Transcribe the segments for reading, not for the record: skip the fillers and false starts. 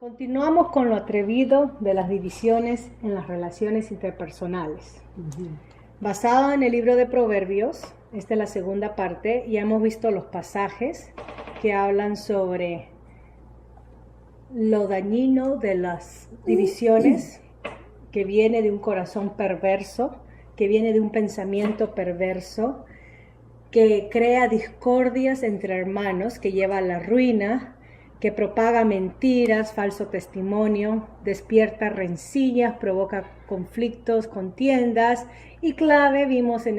Continuamos con lo atrevido de las divisiones en las relaciones interpersonales. Basado en el libro de Proverbios, esta es la segunda parte, ya hemos visto los pasajes que hablan sobre lo dañino de las divisiones, que viene de un corazón perverso, que viene de un pensamiento perverso, que crea discordias entre hermanos, que lleva a la ruina, que propaga mentiras, falso testimonio, despierta rencillas, provoca conflictos, contiendas, y clave vimos en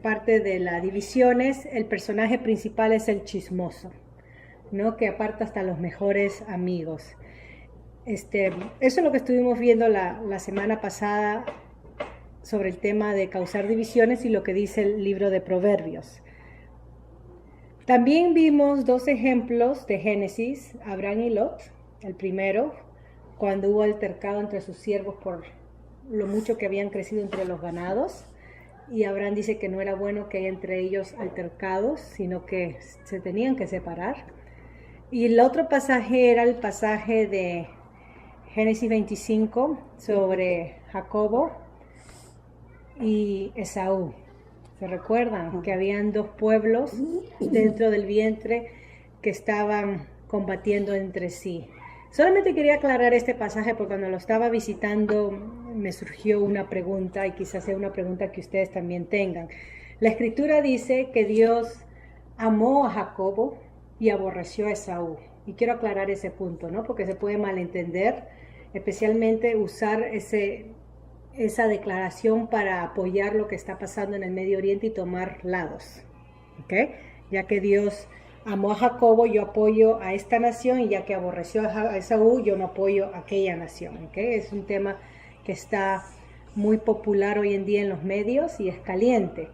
parte de las divisiones, el personaje principal es el chismoso, ¿no? Que aparta hasta los mejores amigos. Eso es lo que estuvimos viendo la semana pasada sobre el tema de causar divisiones y lo que dice el libro de Proverbios. También vimos dos ejemplos de Génesis, Abraham y Lot. El primero, cuando hubo altercado entre sus siervos por lo mucho que habían crecido entre los ganados. Y Abraham dice que no era bueno que haya entre ellos altercados, sino que se tenían que separar. Y el otro pasaje era el pasaje de Génesis 25 sobre Jacobo y Esaú. ¿Se recuerdan? Que habían dos pueblos dentro del vientre que estaban combatiendo entre sí. Solamente quería aclarar este pasaje porque cuando lo estaba visitando me surgió una pregunta y quizás sea una pregunta que ustedes también tengan. La Escritura dice que Dios amó a Jacobo y aborreció a Esaú. Y quiero aclarar ese punto, ¿no? Porque se puede malentender, especialmente usar esa declaración para apoyar lo que está pasando en el Medio Oriente y tomar lados, ¿ok? Ya que Dios amó a Jacobo, yo apoyo a esta nación, y ya que aborreció a Esaú, yo no apoyo a aquella nación, ¿ok? Es un tema que está muy popular hoy en día en los medios y es caliente.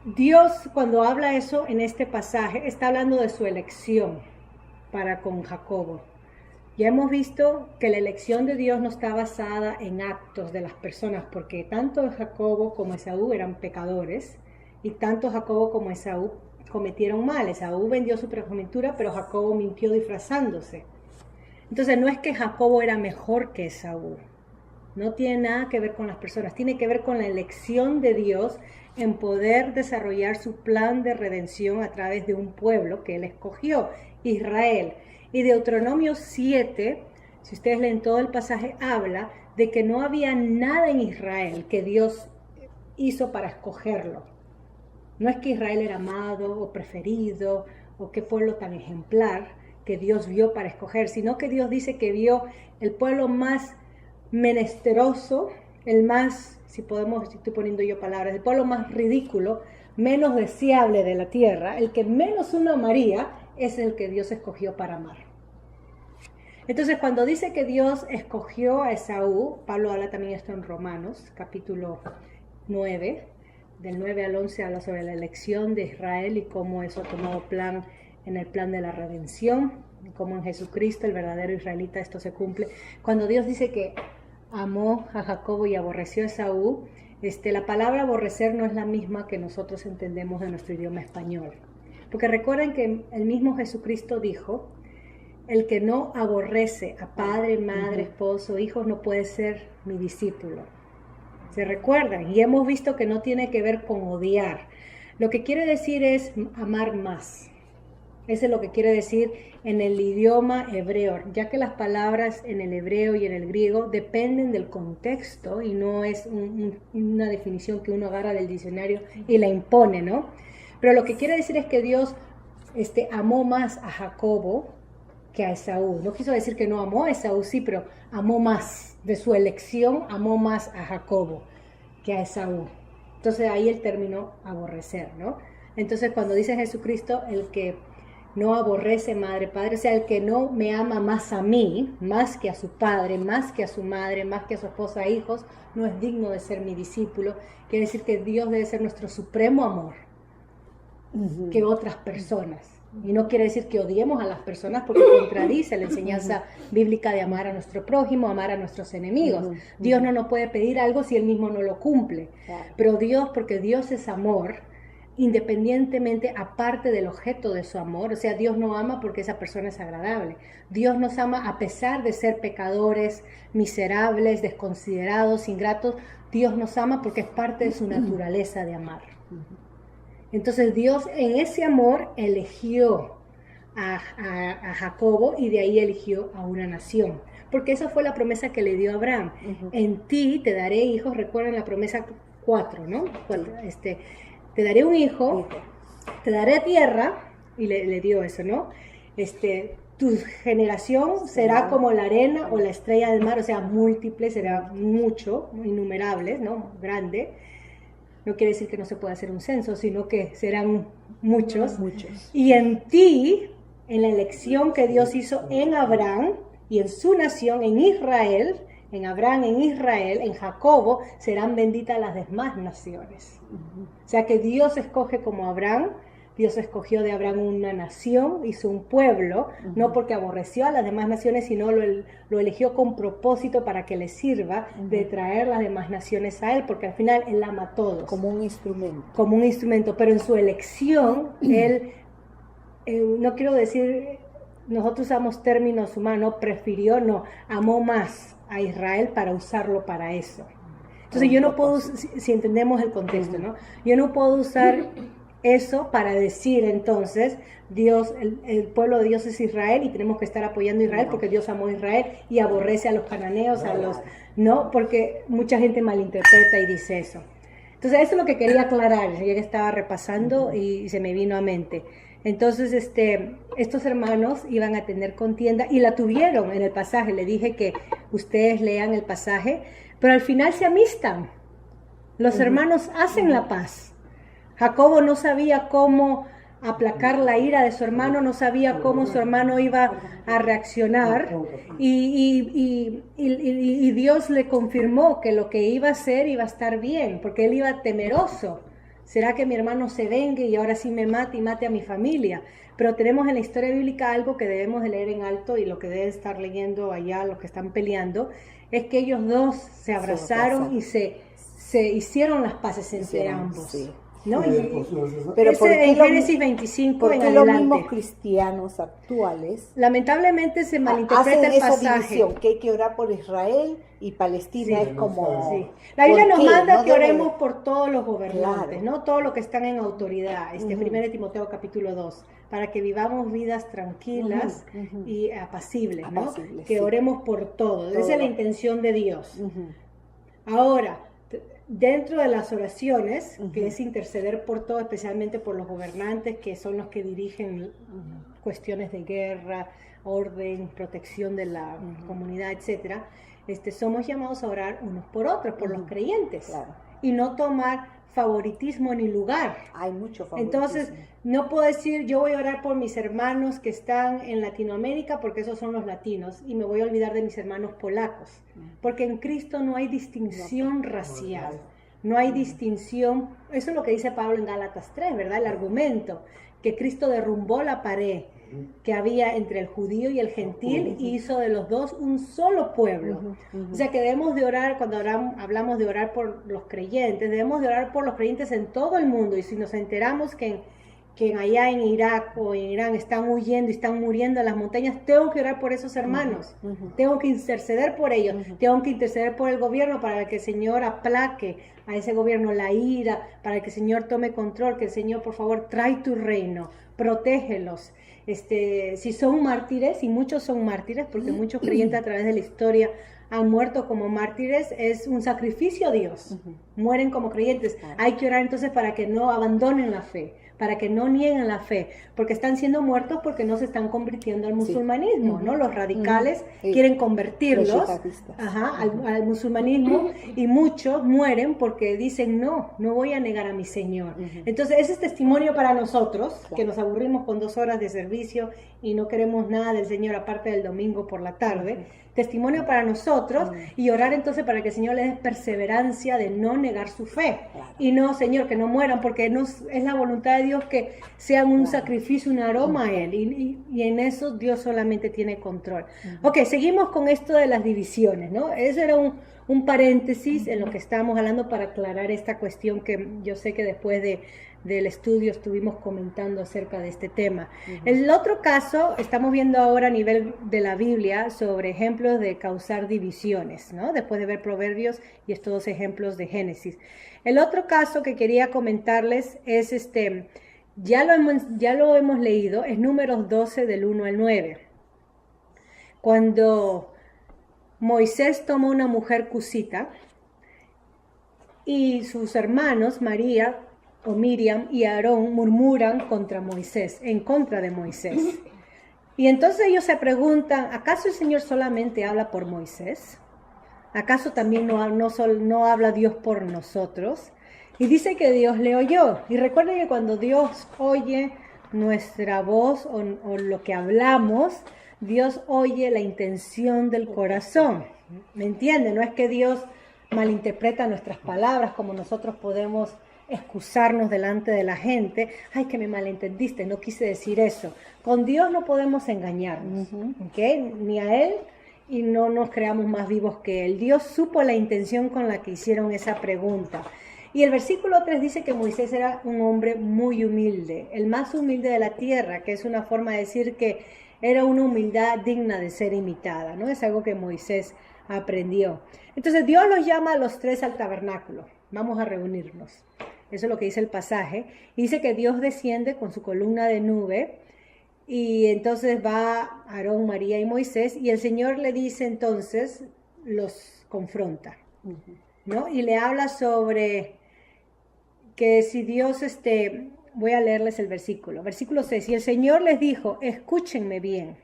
Dios, cuando habla eso en este pasaje, está hablando de su elección para con Jacobo. Ya hemos visto que la elección de Dios no está basada en actos de las personas, porque tanto Jacobo como Esaú eran pecadores, y tanto Jacobo como Esaú cometieron mal. Esaú vendió su primogenitura, pero Jacobo mintió disfrazándose. Entonces no es que Jacobo era mejor que Esaú, no tiene nada que ver con las personas, tiene que ver con la elección de Dios en poder desarrollar su plan de redención a través de un pueblo que él escogió, Israel. Y Deuteronomio 7, si ustedes leen todo el pasaje, habla de que no había nada en Israel que Dios hizo para escogerlo. No es que Israel era amado o preferido o qué pueblo tan ejemplar que Dios vio para escoger, sino que Dios dice que vio el pueblo más menesteroso, el más, si estoy poniendo yo palabras, el pueblo más ridículo, menos deseable de la tierra, el que menos uno amaría, es el que Dios escogió para amar. Entonces, cuando dice que Dios escogió a Esaú, Pablo habla también esto en Romanos, capítulo 9, del 9 al 11, habla sobre la elección de Israel y cómo eso ha tomado plan en el plan de la redención, y cómo en Jesucristo, el verdadero israelita, esto se cumple. Cuando Dios dice que amó a Jacobo y aborreció a Esaú, la palabra aborrecer no es la misma que nosotros entendemos en nuestro idioma español. Porque recuerden que el mismo Jesucristo dijo, el que no aborrece a padre, madre, esposo, hijos, no puede ser mi discípulo. ¿Se recuerdan? Y hemos visto que no tiene que ver con odiar. Lo que quiere decir es amar más. Eso es lo que quiere decir en el idioma hebreo, ya que las palabras en el hebreo y en el griego dependen del contexto y no es una definición que uno agarra del diccionario y la impone, ¿no? Pero lo que quiere decir es que Dios amó más a Jacobo que a Esaú. No quiso decir que no amó a Esaú, sí, pero amó más de su elección, amó más a Jacobo que a Esaú. Entonces ahí el término aborrecer, ¿no? Entonces cuando dice Jesucristo, el que no aborrece madre, padre, o sea, el que no me ama más a mí, más que a su padre, más que a su madre, más que a su esposa e hijos, no es digno de ser mi discípulo. Quiere decir que Dios debe ser nuestro supremo amor que otras personas. Y no quiere decir que odiemos a las personas, porque contradice la enseñanza bíblica de amar a nuestro prójimo, amar a nuestros enemigos. Dios no nos puede pedir algo si Él mismo no lo cumple. Pero Dios, porque Dios es amor, independientemente, aparte del objeto de su amor. O sea, Dios no ama porque esa persona es agradable. Dios nos ama a pesar de ser pecadores, miserables, desconsiderados, ingratos. Dios nos ama porque es parte de su naturaleza de amar. Entonces Dios en ese amor eligió a Jacobo y de ahí eligió a una nación. Porque esa fue la promesa que le dio a Abraham. En ti te daré hijos, recuerden la promesa 4, ¿no? Te daré un hijo, te daré tierra, y le dio eso, ¿no? Tu generación será como la arena o la estrella del mar, o sea, múltiple, será mucho, innumerables, ¿no? Grande. No quiere decir que no se pueda hacer un censo, sino que serán muchos. Y en ti, en la elección que Dios hizo en Abraham y en su nación, en Israel, en Abraham, en Israel, en Jacobo, serán benditas las demás naciones. O sea que Dios escoge como Abraham. Dios escogió de Abraham una nación, hizo un pueblo, no porque aborreció a las demás naciones, sino lo eligió con propósito para que le sirva de traer las demás naciones a él, porque al final él ama a todos. Como un instrumento. Como un instrumento, pero en su elección, él, no quiero decir, nosotros usamos términos humanos, prefirió, no, amó más a Israel para usarlo para eso. Entonces yo no puedo, si entendemos el contexto, ¿no? Yo no puedo usar eso para decir entonces, Dios, el pueblo de Dios es Israel y tenemos que estar apoyando a Israel porque Dios amó a Israel y aborrece a los cananeos, no, porque mucha gente malinterpreta y dice eso. Entonces eso es lo que quería aclarar, ya que estaba repasando y se me vino a mente. Entonces estos hermanos iban a tener contienda y la tuvieron en el pasaje. Le dije que ustedes lean el pasaje, pero al final se amistan. Los hermanos hacen la paz. Jacobo no sabía cómo aplacar la ira de su hermano, no sabía cómo su hermano iba a reaccionar y Dios le confirmó que lo que iba a hacer iba a estar bien, porque él iba temeroso. ¿Será que mi hermano se vengue y ahora sí me mate y mate a mi familia? Pero tenemos en la historia bíblica algo que debemos de leer en alto y lo que deben estar leyendo allá los que están peleando, es que ellos dos se abrazaron y se hicieron las paces entre ambos. Sí. ¿No? Pero en Génesis 25 en adelante. Los mismos cristianos actuales lamentablemente se malinterpreta el pasaje. División, que hay que orar por Israel y Palestina es como... Sí. La Biblia nos manda que oremos por todos los gobernantes, ¿no? Todos los que están en autoridad. 1 Timoteo capítulo 2, para que vivamos vidas tranquilas y apacibles, ¿no? Que oremos por todos. Esa es la intención de Dios. Ahora, dentro de las oraciones, que es interceder por todo, especialmente por los gobernantes, que son los que dirigen cuestiones de guerra, orden, protección de la comunidad, etcétera, somos llamados a orar unos por otros, por los creyentes, y no tomar favoritismo ni lugar. Hay mucho favoritismo. Entonces, no puedo decir, yo voy a orar por mis hermanos que están en Latinoamérica, porque esos son los latinos, y me voy a olvidar de mis hermanos polacos, porque en Cristo no hay distinción racial, no hay distinción. Eso es lo que dice Pablo en Gálatas 3, ¿verdad? El argumento, que Cristo derrumbó la pared que había entre el judío y el gentil y hizo de los dos un solo pueblo. O sea que debemos de orar, cuando hablamos de orar por los creyentes, debemos de orar por los creyentes en todo el mundo, y si nos enteramos que allá en Irak o en Irán están huyendo y están muriendo en las montañas, tengo que orar por esos hermanos, tengo que interceder por ellos, tengo que interceder por el gobierno para que el Señor aplaque a ese gobierno la ira, para que el Señor tome control, que el Señor por favor trae tu reino, protégelos. Si son mártires, y muchos son mártires, porque muchos creyentes a través de la historia han muerto como mártires, es un sacrificio a Dios, mueren como creyentes. Hay que orar entonces para que no abandonen la fe, para que no nieguen la fe, porque están siendo muertos porque no se están convirtiendo al musulmanismo, ¿no? Los radicales quieren convertirlos al musulmanismo, y muchos mueren porque dicen, no voy a negar a mi Señor. Entonces ese es testimonio para nosotros, que nos aburrimos con 2 horas de servicio y no queremos nada del Señor aparte del domingo por la tarde. Testimonio para nosotros, y orar entonces para que el Señor les dé perseverancia de no negar su fe, y no, Señor, que no mueran, porque es la voluntad de Dios que sean un sacrificio, un aroma a Él, y en eso Dios solamente tiene control. Ok, seguimos con esto de las divisiones, ¿no? Ese era un paréntesis en lo que estábamos hablando para aclarar esta cuestión que yo sé que después del estudio estuvimos comentando acerca de este tema. El otro caso, estamos viendo ahora a nivel de la Biblia sobre ejemplos de causar divisiones, ¿no? Después de ver Proverbios y estos ejemplos de Génesis. El otro caso que quería comentarles es ya lo hemos leído, es Números 12 del 1 al 9. Cuando Moisés toma una mujer cusita y sus hermanos, María o Miriam y Aarón, murmuran contra Moisés, en contra de Moisés. Y entonces ellos se preguntan, ¿acaso el Señor solamente habla por Moisés? ¿Acaso también no habla Dios por nosotros? Y dice que Dios le oyó. Y recuerden que cuando Dios oye nuestra voz o lo que hablamos, Dios oye la intención del corazón. ¿Me entienden? No es que Dios malinterpreta nuestras palabras como nosotros podemos excusarnos delante de la gente. Ay, que me malentendiste, no quise decir eso. Con Dios no podemos engañarnos, ¿okay? Ni a Él, y no nos creamos más vivos que Él. Dios supo la intención con la que hicieron esa pregunta. Y el versículo 3 dice que Moisés era un hombre muy humilde, el más humilde de la tierra, que es una forma de decir que era una humildad digna de ser imitada, ¿no? Es algo que Moisés aprendió. Entonces Dios los llama a los tres al tabernáculo. Vamos a reunirnos. Eso es lo que dice el pasaje. Y dice que Dios desciende con su columna de nube. Y entonces va Aarón, María y Moisés. Y el Señor le dice entonces, los confronta, ¿no? Y le habla sobre que si Dios, voy a leerles el versículo. Versículo 6. Y el Señor les dijo, escúchenme bien.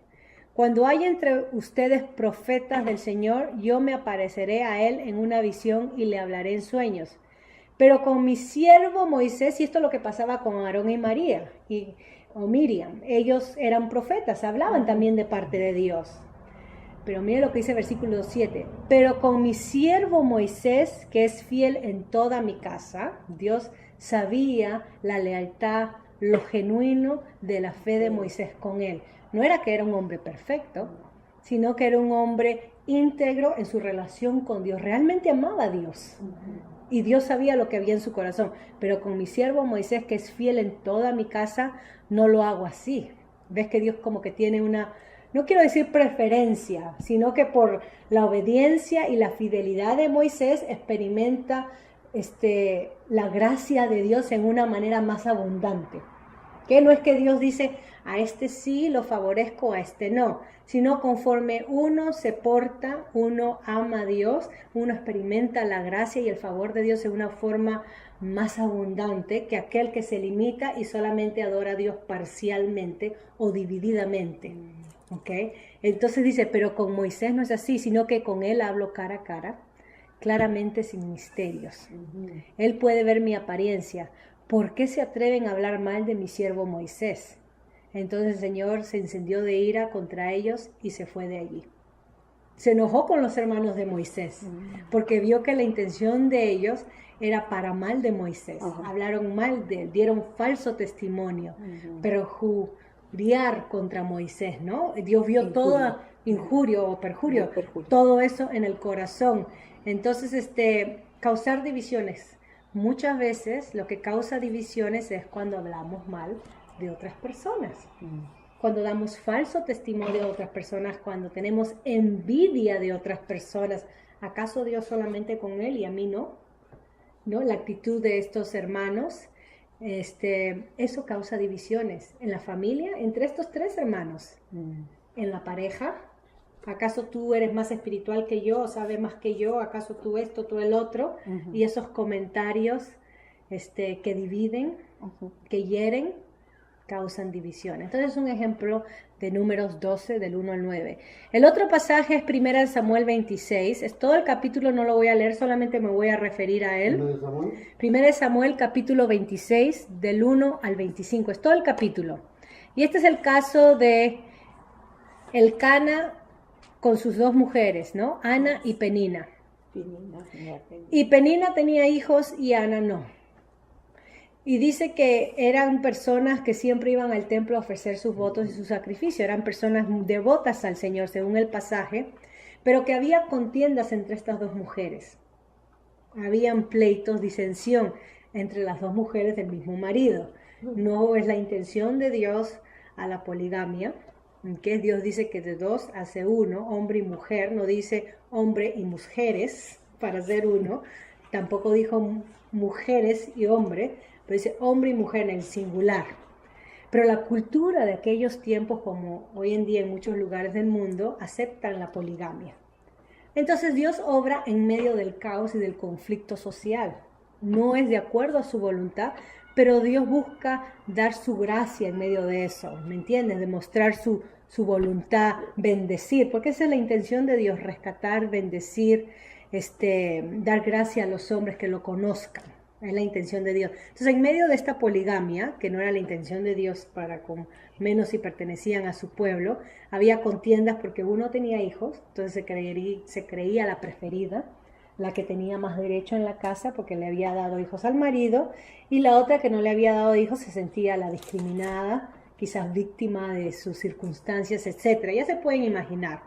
Cuando haya entre ustedes profetas del Señor, yo me apareceré a él en una visión y le hablaré en sueños. Pero con mi siervo Moisés, y esto es lo que pasaba con Aarón y María, o Miriam, ellos eran profetas, hablaban también de parte de Dios. Pero mire lo que dice el versículo 7. Pero con mi siervo Moisés, que es fiel en toda mi casa, Dios sabía la lealtad, lo genuino de la fe de Moisés con él. No era que era un hombre perfecto, sino que era un hombre íntegro en su relación con Dios. Realmente amaba a Dios. Y Dios sabía lo que había en su corazón. Pero con mi siervo Moisés, que es fiel en toda mi casa, no lo hago así. Ves que Dios como que tiene una, no quiero decir preferencia, sino que por la obediencia y la fidelidad de Moisés experimenta la gracia de Dios en una manera más abundante. Que no es que Dios dice, a este sí lo favorezco, a este no, sino conforme uno se porta, uno ama a Dios, uno experimenta la gracia y el favor de Dios en una forma más abundante que aquel que se limita y solamente adora a Dios parcialmente o divididamente. ¿Okay? Entonces dice, pero con Moisés no es así, sino que con él hablo cara a cara, claramente sin misterios. Él puede ver mi apariencia. ¿Por qué se atreven a hablar mal de mi siervo Moisés? Entonces el Señor se encendió de ira contra ellos y se fue de allí. Se enojó con los hermanos de Moisés, porque vio que la intención de ellos era para mal de Moisés. Hablaron mal de él, dieron falso testimonio, perjuriar contra Moisés, ¿no? Dios vio toda injuria o perjurio, todo eso en el corazón. Entonces, causar divisiones. Muchas veces lo que causa divisiones es cuando hablamos mal de otras personas, cuando damos falso testimonio de otras personas, cuando tenemos envidia de otras personas. ¿Acaso Dios solamente con él y a mí no? ¿No? La actitud de estos hermanos, eso causa divisiones en la familia, entre estos tres hermanos, en la pareja. ¿Acaso tú eres más espiritual que yo, o sabes más que yo? ¿Acaso tú esto, tú el otro? Y esos comentarios que dividen, que hieren, causan división. Entonces es un ejemplo de Números 12, del 1 al 9. El otro pasaje es 1 Samuel 26. Es todo el capítulo, no lo voy a leer, solamente me voy a referir a él. 1 Samuel capítulo 26, del 1 al 25. Es todo el capítulo. Y este es el caso de Elcana con sus dos mujeres, ¿no? Ana y Penina. Y Penina tenía hijos y Ana no. Y dice que eran personas que siempre iban al templo a ofrecer sus votos y sus sacrificios. Eran personas devotas al Señor, según el pasaje, pero que había contiendas entre estas dos mujeres. Habían pleitos, disensión entre las dos mujeres del mismo marido. No es la intención de Dios a la poligamia, que Dios dice que de dos hace uno, hombre y mujer, no dice hombre y mujeres para hacer uno, tampoco dijo mujeres y hombre, pero dice hombre y mujer en el singular. Pero la cultura de aquellos tiempos, como hoy en día en muchos lugares del mundo, aceptan la poligamia. Entonces Dios obra en medio del caos y del conflicto social. No es de acuerdo a su voluntad, pero Dios busca dar su gracia en medio de eso, ¿me entiendes? Demostrar su voluntad, bendecir, porque esa es la intención de Dios, rescatar, bendecir, dar gracia a los hombres que lo conozcan. Es la intención de Dios. Entonces, en medio de esta poligamia, que no era la intención de Dios para con menos si pertenecían a su pueblo, había contiendas porque uno tenía hijos, entonces se creía la preferida, la que tenía más derecho en la casa porque le había dado hijos al marido, y la otra que no le había dado hijos se sentía la discriminada, quizás víctima de sus circunstancias, etc. Ya se pueden imaginar.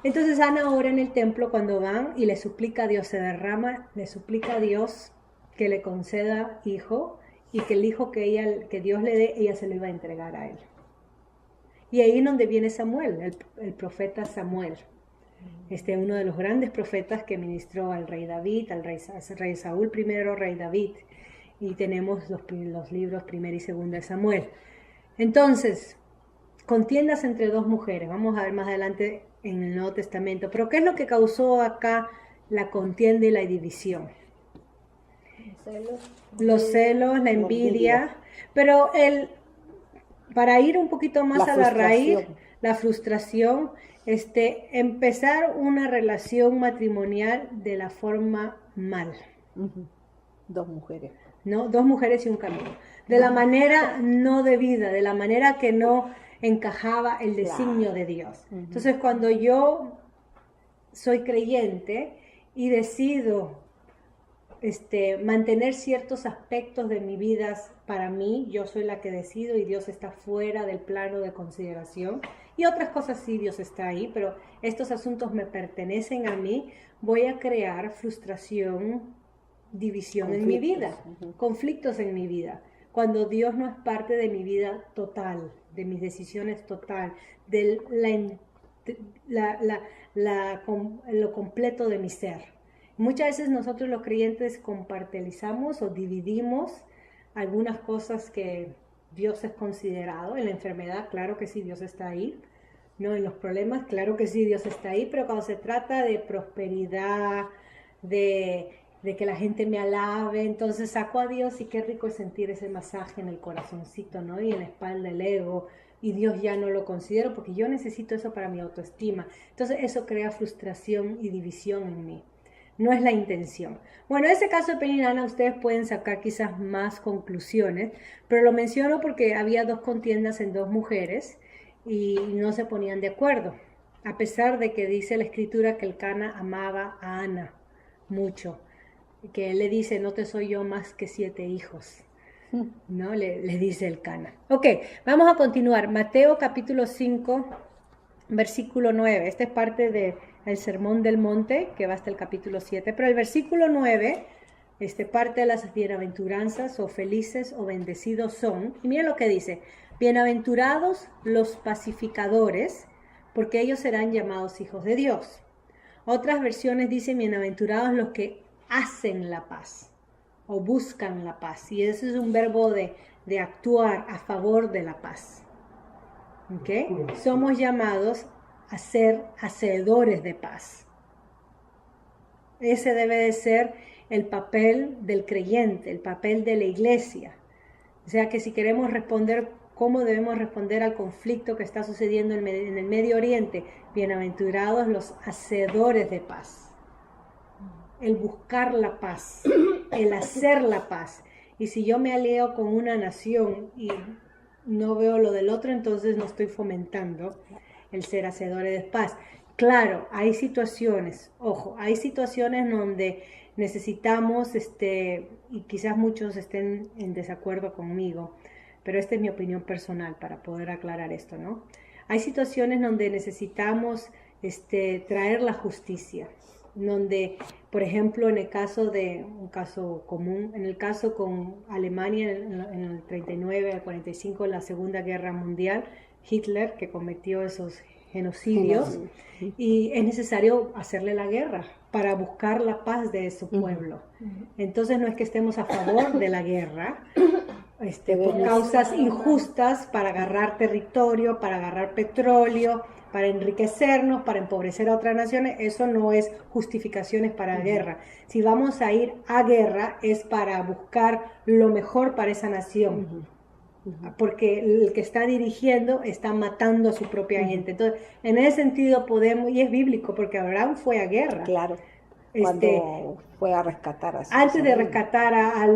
Entonces Ana ora en el templo cuando van y le suplica a Dios, se derrama, le suplica a Dios que le conceda hijo y que el hijo que Dios le dé, ella se lo iba a entregar a él. Y ahí es donde viene Samuel, el profeta Samuel, uno de los grandes profetas que ministró al rey David, al rey Saúl primero, rey David, y tenemos los libros primero y segundo de Samuel. Entonces, contiendas entre dos mujeres, vamos a ver más adelante en el Nuevo Testamento, pero ¿qué es lo que causó acá la contienda y la división? Los celos, la envidia, pero para ir un poquito más a la raíz, la frustración, empezar una relación matrimonial de la forma mal. Dos mujeres. ¿No? Dos mujeres y un camino. De la manera no debida, de la manera que no encajaba el designio de Dios. Entonces, cuando yo soy creyente y decido mantener ciertos aspectos de mi vida para mí, yo soy la que decido y Dios está fuera del plano de consideración, y otras cosas sí Dios está ahí, pero estos asuntos me pertenecen a mí, voy a crear frustración, división en mi vida, conflictos en mi vida, cuando Dios no es parte de mi vida total, de mis decisiones total, de lo completo de mi ser. Muchas veces nosotros los creyentes compartilizamos o dividimos algunas cosas que Dios es considerado. En la enfermedad, claro que sí, Dios está ahí. No, en los problemas, claro que sí, Dios está ahí. Pero cuando se trata de prosperidad, de que la gente me alabe, entonces saco a Dios y qué rico es sentir ese masaje en el corazoncito, ¿no? Y en la espalda el ego. Y Dios ya no lo considero porque yo necesito eso para mi autoestima. Entonces eso crea frustración y división en mí. No es la intención. Bueno, en ese caso de Penina y Ana ustedes pueden sacar quizás más conclusiones, pero lo menciono porque había dos contiendas en dos mujeres y no se ponían de acuerdo, a pesar de que dice la escritura que el Cana amaba a Ana mucho, que él le dice, no te soy yo más que 7 hijos, ¿no? Le dice el Cana. Ok, vamos a continuar. Mateo capítulo 5, versículo 9. Esta es parte del Sermón del Monte, que va hasta el capítulo 7, pero el versículo 9, parte de las bienaventuranzas, o felices o bendecidos son, y miren lo que dice, bienaventurados los pacificadores, porque ellos serán llamados hijos de Dios. Otras versiones dicen, bienaventurados los que hacen la paz, o buscan la paz, y ese es un verbo de actuar a favor de la paz. ¿Okay? Somos llamados a ser hacedores de paz. Ese debe de ser el papel del creyente, el papel de la iglesia. O sea que si queremos responder, ¿cómo debemos responder al conflicto que está sucediendo en el Medio Oriente? Bienaventurados los hacedores de paz. El buscar la paz, el hacer la paz. Y si yo me alío con una nación y no veo lo del otro, entonces no estoy fomentando el ser hacedores de paz. Claro, hay situaciones, ojo, hay situaciones donde necesitamos, y quizás muchos estén en desacuerdo conmigo, pero esta es mi opinión personal para poder aclarar esto, ¿no? Hay situaciones donde necesitamos traer la justicia, donde, por ejemplo, en el caso de, un caso común, en el caso con Alemania en el 39 al 45, la Segunda Guerra Mundial, Hitler, que cometió esos genocidios, y es necesario hacerle la guerra para buscar la paz de su pueblo. Entonces no es que estemos a favor de la guerra, por causas injustas, para agarrar territorio, para agarrar petróleo, para enriquecernos, para empobrecer a otras naciones. Eso no es justificaciones para guerra. Si vamos a ir a guerra es para buscar lo mejor para esa nación, porque el que está dirigiendo está matando a su propia gente. Entonces, en ese sentido podemos, y es bíblico, porque Abraham fue a guerra. Claro. Cuando fue a rescatar a antes de rescatar a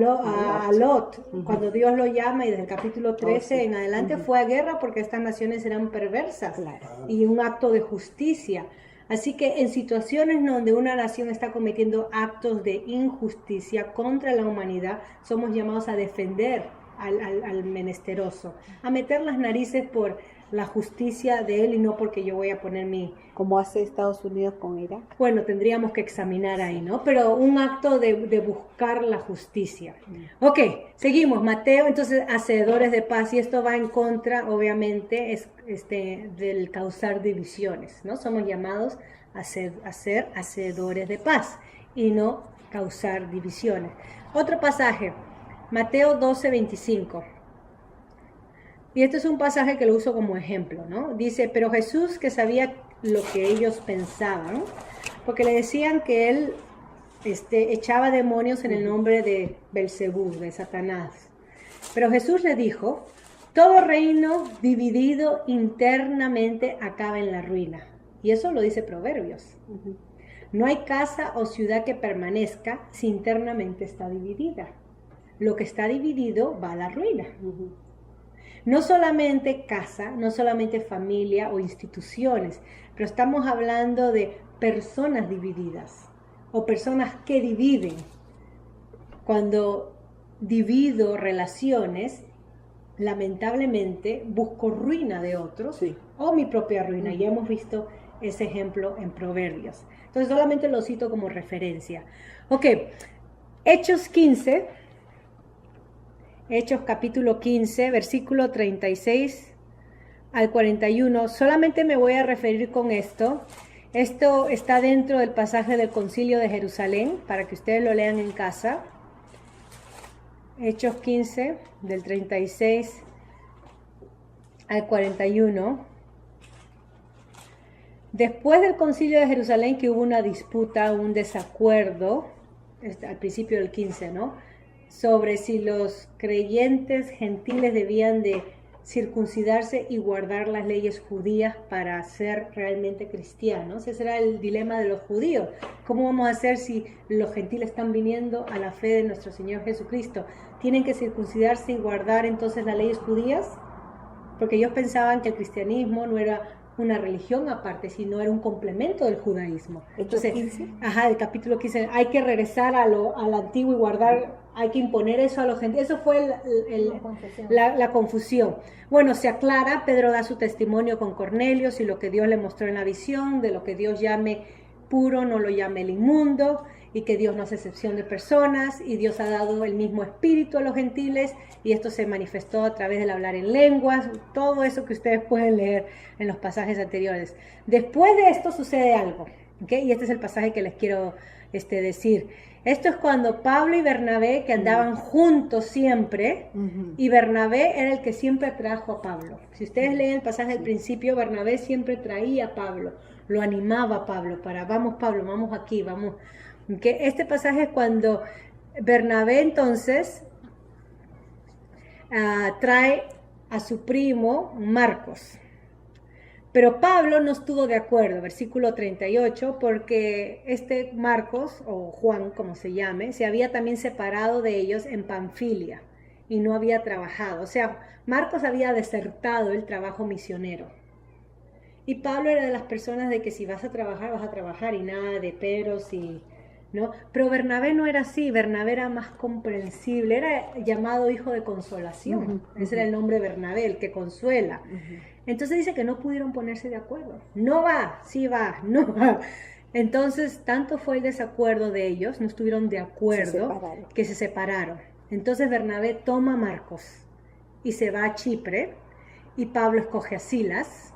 Lot, cuando Dios lo llama, y desde el capítulo 13 en adelante fue a guerra porque estas naciones eran perversas, y un acto de justicia. Así que en situaciones donde una nación está cometiendo actos de injusticia contra la humanidad, somos llamados a defender al menesteroso, a meter las narices por la justicia de él y no porque yo voy a poner mi... Como hace Estados Unidos con Irak. Bueno, tendríamos que examinar ahí, ¿no? Pero un acto de buscar la justicia. Ok, seguimos. Mateo, entonces, hacedores de paz, y esto va en contra, obviamente, del causar divisiones, ¿no? Somos llamados a ser hacedores de paz y no causar divisiones. Otro pasaje, Mateo 12:25. Y este es un pasaje que lo uso como ejemplo, ¿no? Dice, pero Jesús, que sabía lo que ellos pensaban, porque le decían que él echaba demonios en el nombre de Belcebú, de Satanás. Pero Jesús le dijo, todo reino dividido internamente acaba en la ruina. Y eso lo dice Proverbios. No hay casa o ciudad que permanezca si internamente está dividida. Lo que está dividido va a la ruina. No solamente casa, no solamente familia o instituciones, pero estamos hablando de personas divididas o personas que dividen. Cuando divido relaciones, lamentablemente busco ruina de otros o mi propia ruina. Ya hemos visto ese ejemplo en Proverbios. Entonces solamente lo cito como referencia. Ok, Hechos 15. Hechos capítulo 15, versículo 36 al 41. Solamente me voy a referir con esto. Esto está dentro del pasaje del Concilio de Jerusalén, para que ustedes lo lean en casa. Hechos 15, del 36 al 41. Después del Concilio de Jerusalén, que hubo una disputa, un desacuerdo, al principio del 15, ¿no?, sobre si los creyentes gentiles debían de circuncidarse y guardar las leyes judías para ser realmente cristianos. Ese era el dilema de los judíos. ¿Cómo vamos a hacer si los gentiles están viniendo a la fe de nuestro Señor Jesucristo? ¿Tienen que circuncidarse y guardar entonces las leyes judías? Porque ellos pensaban que el cristianismo no era una religión aparte, sino era un complemento del judaísmo. Entonces, 15. El capítulo 15, hay que regresar al antiguo y guardar, hay que imponer eso a los gentiles. Eso fue la confusión. Bueno, se aclara, Pedro da su testimonio con Cornelio, y lo que Dios le mostró en la visión, de lo que Dios llame puro, no lo llame el inmundo, y que Dios no hace excepción de personas, y Dios ha dado el mismo espíritu a los gentiles, y esto se manifestó a través del hablar en lenguas, todo eso que ustedes pueden leer en los pasajes anteriores. Después de esto sucede algo, ¿okay? Y este es el pasaje que les quiero decir. Esto es cuando Pablo y Bernabé, que andaban juntos siempre, y Bernabé era el que siempre trajo a Pablo. Si ustedes leen el pasaje del principio, Bernabé siempre traía a Pablo, lo animaba a Pablo para, vamos Pablo, vamos aquí, vamos. ¿Okay? Este pasaje es cuando Bernabé entonces trae a su primo Marcos. Pero Pablo no estuvo de acuerdo, versículo 38, porque Marcos, o Juan como se llame, se había también separado de ellos en Panfilia y no había trabajado. O sea, Marcos había desertado el trabajo misionero. Y Pablo era de las personas de que si vas a trabajar y nada de peros y... ¿no? Pero Bernabé no era así, Bernabé era más comprensible, era llamado hijo de consolación, ese era el nombre de Bernabé, el que consuela. Entonces dice que no pudieron ponerse de acuerdo, no va, sí va, no va. Entonces, tanto fue el desacuerdo de ellos, no estuvieron de acuerdo, que se separaron. Entonces Bernabé toma a Marcos y se va a Chipre, y Pablo escoge a Silas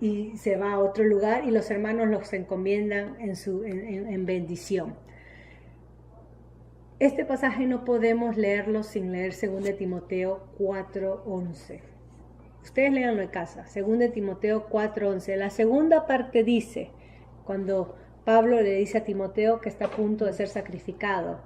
y se va a otro lugar, y los hermanos los encomiendan en bendición. Este pasaje no podemos leerlo sin leer 2 Timoteo 4:11. Ustedes léanlo en casa, 2 Timoteo 4:11. La segunda parte dice, cuando Pablo le dice a Timoteo que está a punto de ser sacrificado,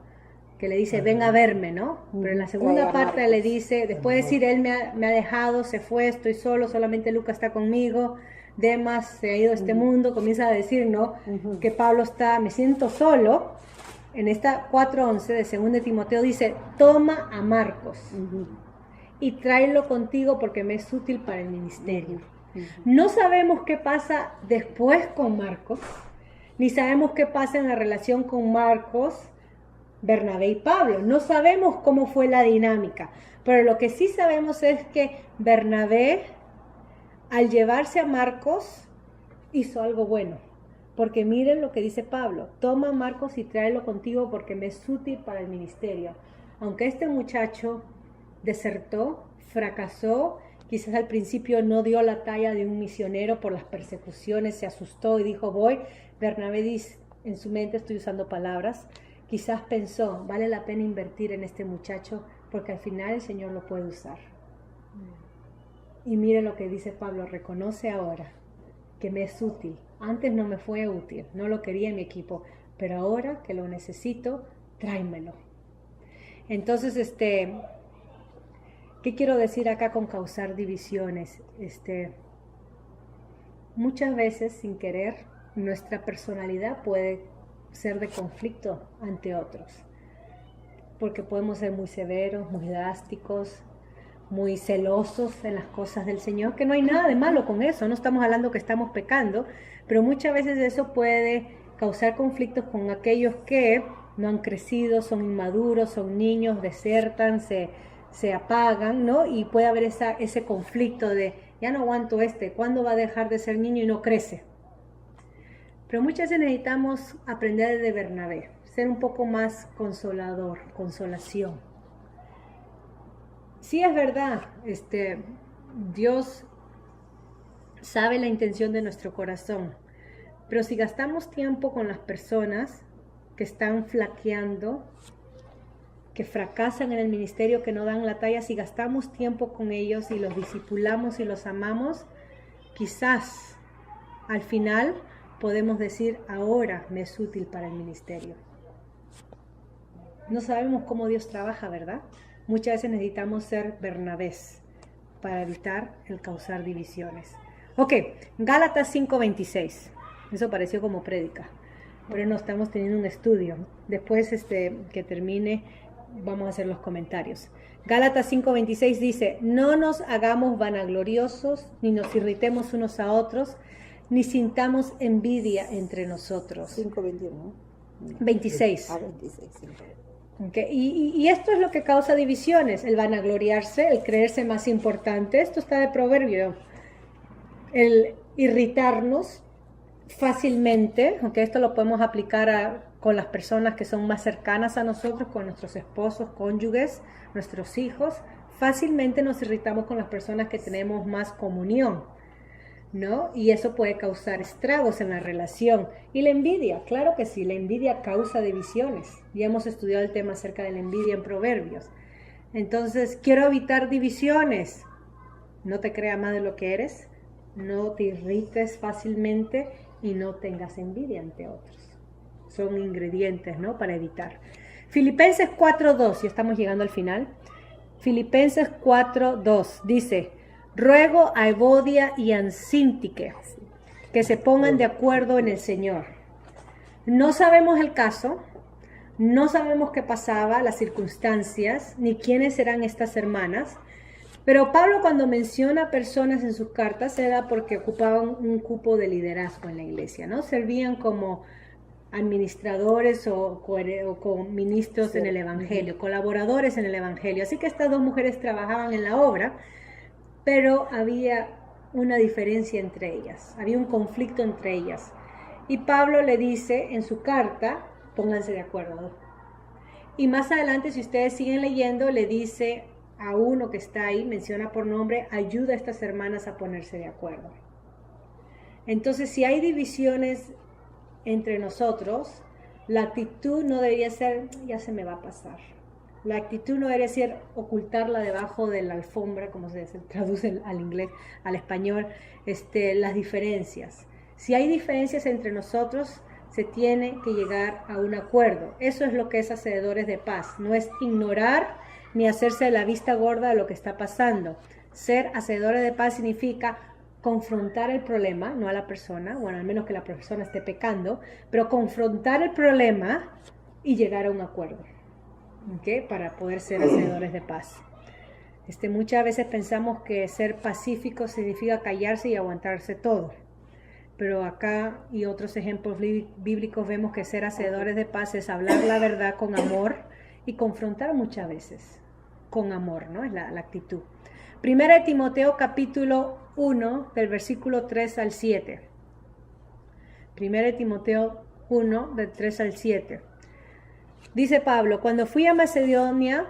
que le dice, ven a verme, ¿no? Pero en la segunda parte le dice, después de decir, él me ha dejado, se fue, estoy solo, solamente Lucas está conmigo, Demas se ha ido a este mundo, comienza a decir, ¿no? Que Pablo me siento solo. En esta 4:11 de 2 Timoteo dice, toma a Marcos y tráelo contigo porque me es útil para el ministerio. No sabemos qué pasa después con Marcos, ni sabemos qué pasa en la relación con Marcos, Bernabé y Pablo. No sabemos cómo fue la dinámica, pero lo que sí sabemos es que Bernabé, al llevarse a Marcos, hizo algo bueno. Porque miren lo que dice Pablo, toma a Marcos y tráelo contigo porque me es útil para el ministerio. Aunque este muchacho desertó, fracasó, quizás al principio no dio la talla de un misionero por las persecuciones, se asustó y dijo voy. Bernabé dice, en su mente estoy usando palabras, quizás pensó, vale la pena invertir en este muchacho porque al final el Señor lo puede usar. Y miren lo que dice Pablo, reconoce ahora que me es útil. Antes no me fue útil, no lo quería en mi equipo, pero ahora que lo necesito, tráemelo. Entonces, ¿qué quiero decir acá con causar divisiones? Muchas veces, sin querer, nuestra personalidad puede ser de conflicto ante otros, porque podemos ser muy severos, muy drásticos, muy celosos en las cosas del Señor, que no hay nada de malo con eso, no estamos hablando que estamos pecando, pero muchas veces eso puede causar conflictos con aquellos que no han crecido, son inmaduros, son niños, desertan, se apagan, ¿no? Y puede haber ese conflicto de, ya no aguanto ¿cuándo va a dejar de ser niño y no crece? Pero muchas veces necesitamos aprender de Bernabé, ser un poco más consolador, consolación. Sí es verdad, Dios sabe la intención de nuestro corazón, pero si gastamos tiempo con las personas que están flaqueando, que fracasan en el ministerio, que no dan la talla, si gastamos tiempo con ellos y los discipulamos y los amamos, quizás al final podemos decir, ahora me es útil para el ministerio. No sabemos cómo Dios trabaja, ¿verdad? Muchas veces necesitamos ser Bernabés para evitar el causar divisiones. Ok, Gálatas 5:26. Eso pareció como prédica, pero no estamos teniendo un estudio. Después que termine, vamos a hacer los comentarios. Gálatas 5:26 dice, no nos hagamos vanagloriosos, ni nos irritemos unos a otros, ni sintamos envidia entre nosotros. 5:21. 26. 26. Okay. Y esto es lo que causa divisiones, el vanagloriarse, el creerse más importante. Esto está de proverbio. El irritarnos fácilmente, aunque esto lo podemos aplicar con las personas que son más cercanas a nosotros, con nuestros esposos, cónyuges, nuestros hijos. Fácilmente nos irritamos con las personas que tenemos más comunión, ¿no? Y eso puede causar estragos en la relación. Y la envidia, claro que sí, la envidia causa divisiones. Ya hemos estudiado el tema acerca de la envidia en Proverbios. Entonces, quiero evitar divisiones. No te creas más de lo que eres, no te irrites fácilmente y no tengas envidia ante otros. Son ingredientes, ¿no? Para evitar. Filipenses 4:2, ya estamos llegando al final. Filipenses 4:2 dice, ruego a Evodia y a Síntique que se pongan de acuerdo en el Señor. No sabemos el caso, no sabemos qué pasaba, las circunstancias, ni quiénes eran estas hermanas, pero Pablo cuando menciona personas en sus cartas era porque ocupaban un cupo de liderazgo en la iglesia, ¿no? Servían como administradores o con ministros en el evangelio, colaboradores en el evangelio. Así que estas dos mujeres trabajaban en la obra, pero había una diferencia entre ellas, había un conflicto entre ellas. Y Pablo le dice en su carta, pónganse de acuerdo. Y más adelante, si ustedes siguen leyendo, le dice a uno que está ahí, menciona por nombre, ayuda a estas hermanas a ponerse de acuerdo. Entonces, si hay divisiones entre nosotros, la actitud no debería ser, ya se me va a pasar. La actitud no debería ser ocultarla debajo de la alfombra, como se traduce al inglés, al español, las diferencias. Si hay diferencias entre nosotros, se tiene que llegar a un acuerdo. Eso es lo que es hacedores de paz. No es ignorar ni hacerse la vista gorda de lo que está pasando. Ser hacedores de paz significa confrontar el problema, no a la persona, bueno, al menos que la persona esté pecando, pero confrontar el problema y llegar a un acuerdo, ¿okay? Para poder ser hacedores de paz. Muchas veces pensamos que ser pacífico significa callarse y aguantarse todo, pero acá y otros ejemplos bíblicos vemos que ser hacedores de paz es hablar la verdad con amor y confrontar muchas veces con amor, ¿no? Es la actitud. Primera de Timoteo capítulo 1 del versículo 3 al 7. Primera de Timoteo 1 del 3 al 7. Dice Pablo, cuando fui a Macedonia,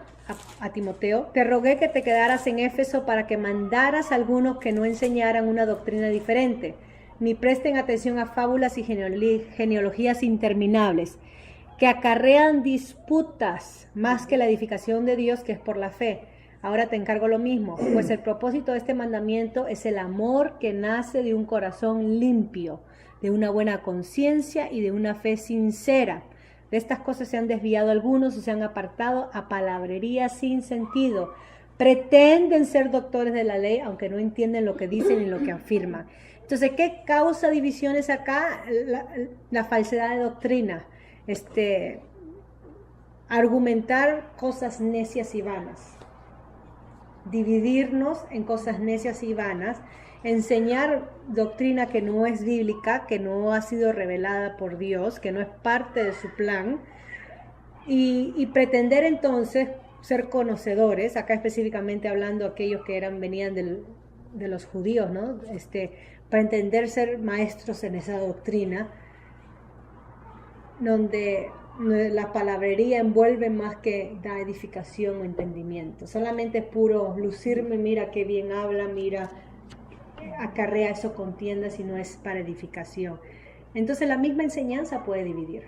a Timoteo, te rogué que te quedaras en Éfeso para que mandaras a algunos que no enseñaran una doctrina diferente, ni presten atención a fábulas y genealogías interminables, que acarrean disputas más que la edificación de Dios, que es por la fe. Ahora te encargo lo mismo, pues el propósito de este mandamiento es el amor que nace de un corazón limpio, de una buena conciencia y de una fe sincera. De estas cosas se han desviado algunos o se han apartado a palabrería sin sentido. Pretenden ser doctores de la ley, aunque no entienden lo que dicen ni lo que afirman. Entonces, ¿qué causa divisiones acá? La falsedad de doctrina. Argumentar cosas necias y vanas. Dividirnos en cosas necias y vanas, enseñar doctrina que no es bíblica, que no ha sido revelada por Dios, que no es parte de su plan, y pretender entonces ser conocedores, acá específicamente hablando aquellos que venían de los judíos, ¿no? Pretender ser maestros en esa doctrina, donde la palabrería envuelve más que da edificación o entendimiento. Solamente es puro lucirme, mira qué bien habla, mira, acarrea eso contiendas y no es para edificación. Entonces la misma enseñanza puede dividir.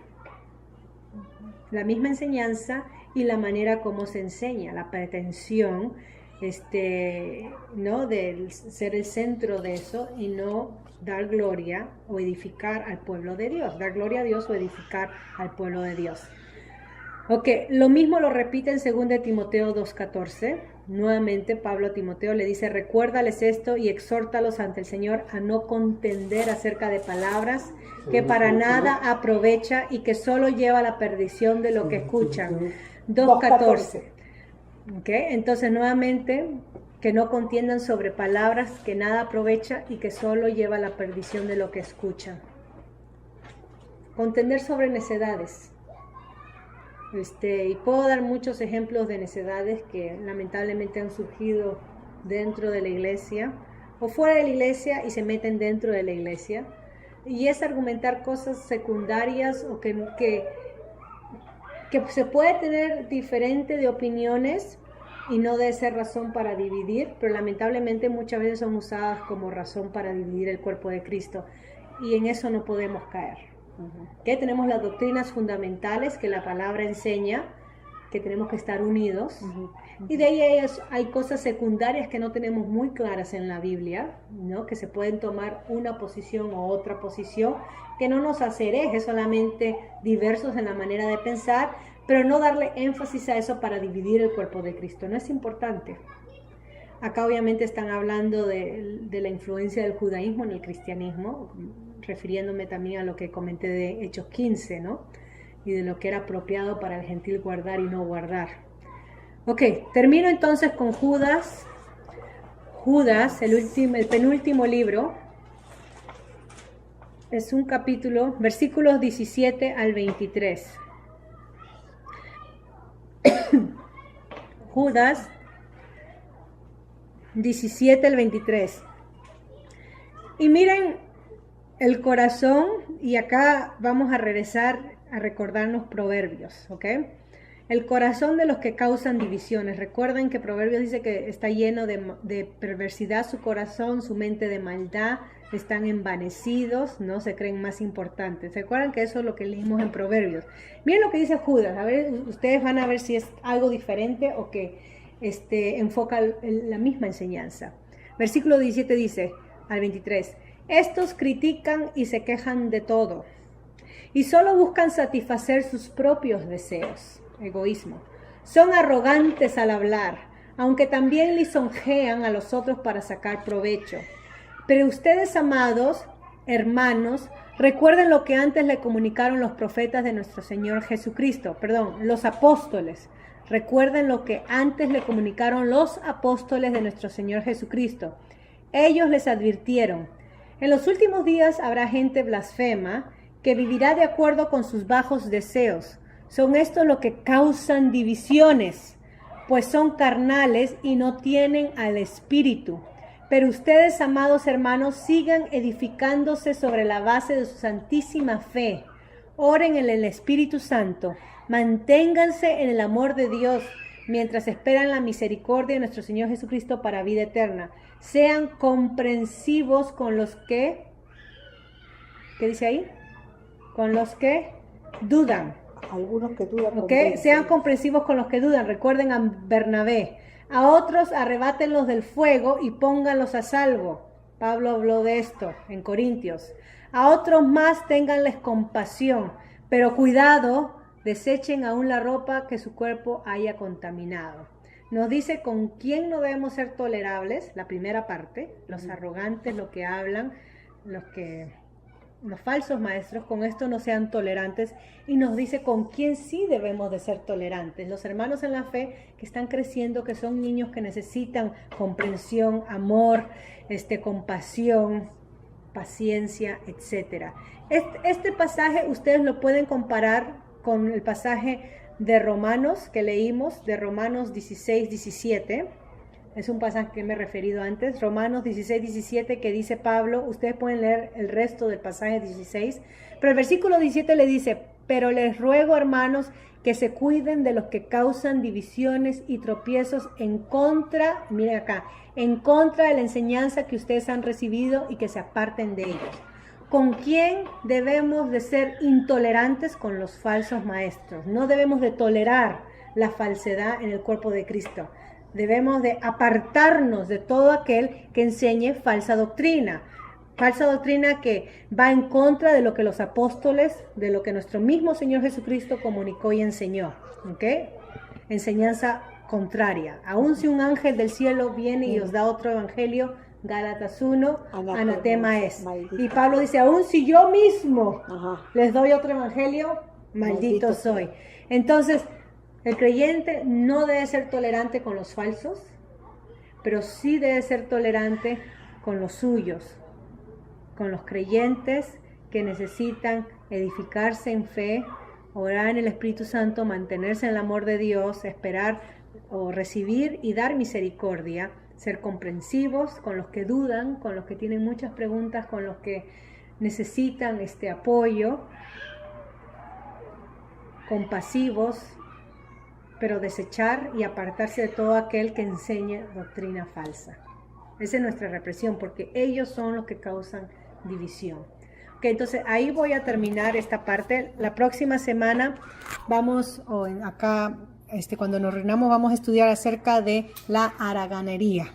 La misma enseñanza y la manera como se enseña, la pretensión, ¿no? De ser el centro de eso y no dar gloria o edificar al pueblo de Dios, dar gloria a Dios o edificar al pueblo de Dios. Ok, lo mismo lo repite en 2 Timoteo 2:14. Nuevamente Pablo a Timoteo le dice, recuérdales esto y exhórtalos ante el Señor a no contender acerca de palabras que para nada aprovecha y que solo lleva a la perdición de lo que escuchan. 2:14. Ok, entonces nuevamente que no contiendan sobre palabras que nada aprovecha y que solo lleva a la perdición de lo que escuchan. Contender sobre necedades. Y puedo dar muchos ejemplos de necedades que lamentablemente han surgido dentro de la iglesia o fuera de la iglesia y se meten dentro de la iglesia. Y es argumentar cosas secundarias o que se puede tener diferente de opiniones y no de ser razón para dividir, pero lamentablemente muchas veces son usadas como razón para dividir el cuerpo de Cristo y en eso no podemos caer. Que tenemos las doctrinas fundamentales que la palabra enseña, que tenemos que estar unidos, y de ahí hay cosas secundarias que no tenemos muy claras en la Biblia, ¿no? Que se pueden tomar una posición o otra posición, que no nos hace herejes, solamente diversos en la manera de pensar, pero no darle énfasis a eso para dividir el cuerpo de Cristo, no es importante. Acá obviamente están hablando de la influencia del judaísmo en el cristianismo, refiriéndome también a lo que comenté de Hechos 15, ¿no? Y de lo que era apropiado para el gentil guardar y no guardar. Ok, termino entonces con Judas. Judas, el penúltimo libro, es un capítulo, versículos 17 al 23. Judas 17 al 23. Y miren el corazón, y acá vamos a regresar a recordarnos Proverbios, ¿ok? El corazón de los que causan divisiones. Recuerden que Proverbios dice que está lleno de perversidad su corazón, su mente de maldad, están envanecidos, ¿no? Se creen más importantes. ¿Se acuerdan que eso es lo que leímos en Proverbios? Miren lo que dice Judas. A ver, ustedes van a ver si es algo diferente o que enfoca la misma enseñanza. Versículo 17 dice al 23. Estos critican y se quejan de todo y solo buscan satisfacer sus propios deseos. Egoísmo. Son arrogantes al hablar, aunque también lisonjean a los otros para sacar provecho. Pero ustedes, amados hermanos, recuerden lo que antes le comunicaron los profetas de nuestro Señor Jesucristo, los apóstoles. Recuerden lo que antes le comunicaron los apóstoles de nuestro Señor Jesucristo. Ellos les advirtieron: en los últimos días habrá gente blasfema que vivirá de acuerdo con sus bajos deseos. Son estos los que causan divisiones, pues son carnales y no tienen al Espíritu. Pero ustedes, amados hermanos, sigan edificándose sobre la base de su santísima fe. Oren en el Espíritu Santo. Manténganse en el amor de Dios mientras esperan la misericordia de nuestro Señor Jesucristo para vida eterna. Sean comprensivos con los que... ¿Qué dice ahí? Con los que dudan. Algunos que dudan. ¿Okay? Sean comprensivos con los que dudan. Recuerden a Bernabé. A otros arrebátenlos del fuego y pónganlos a salvo. Pablo habló de esto en Corintios. A otros más ténganles compasión, pero cuidado, desechen aún la ropa que su cuerpo haya contaminado. Nos dice con quién no debemos ser tolerables, la primera parte, los arrogantes, los que hablan, los falsos maestros, con esto no sean tolerantes, y nos dice con quién sí debemos de ser tolerantes. Los hermanos en la fe que están creciendo, que son niños que necesitan comprensión, amor, compasión, paciencia, etc. Este pasaje ustedes lo pueden comparar con el pasaje de Romanos que leímos, de Romanos 16, 17. Es un pasaje que me he referido antes, Romanos 16, 17, que dice Pablo. Ustedes pueden leer el resto del pasaje 16, pero el versículo 17 le dice: pero les ruego, hermanos, que se cuiden de los que causan divisiones y tropiezos en contra, miren acá, en contra de la enseñanza que ustedes han recibido y que se aparten de ellos. ¿Con quién debemos de ser intolerantes? Con los falsos maestros. No debemos de tolerar la falsedad en el cuerpo de Cristo. Debemos de apartarnos de todo aquel que enseñe falsa doctrina que va en contra de lo que los apóstoles, de lo que nuestro mismo Señor Jesucristo comunicó y enseñó, ¿ok? Enseñanza contraria. Aun si un ángel del cielo viene y os da otro evangelio, Gálatas 1, anatema es. Maldito. Y Pablo dice: aun si yo mismo les doy otro evangelio, maldito soy. Entonces, el creyente no debe ser tolerante con los falsos, pero sí debe ser tolerante con los suyos, con los creyentes que necesitan edificarse en fe, orar en el Espíritu Santo, mantenerse en el amor de Dios, esperar o recibir y dar misericordia, ser comprensivos con los que dudan, con los que tienen muchas preguntas, con los que necesitan apoyo, compasivos, pero desechar y apartarse de todo aquel que enseñe doctrina falsa. Esa es nuestra represión, porque ellos son los que causan división. Ok, entonces ahí voy a terminar esta parte. La próxima semana vamos, cuando nos reunamos, vamos a estudiar acerca de la haraganería.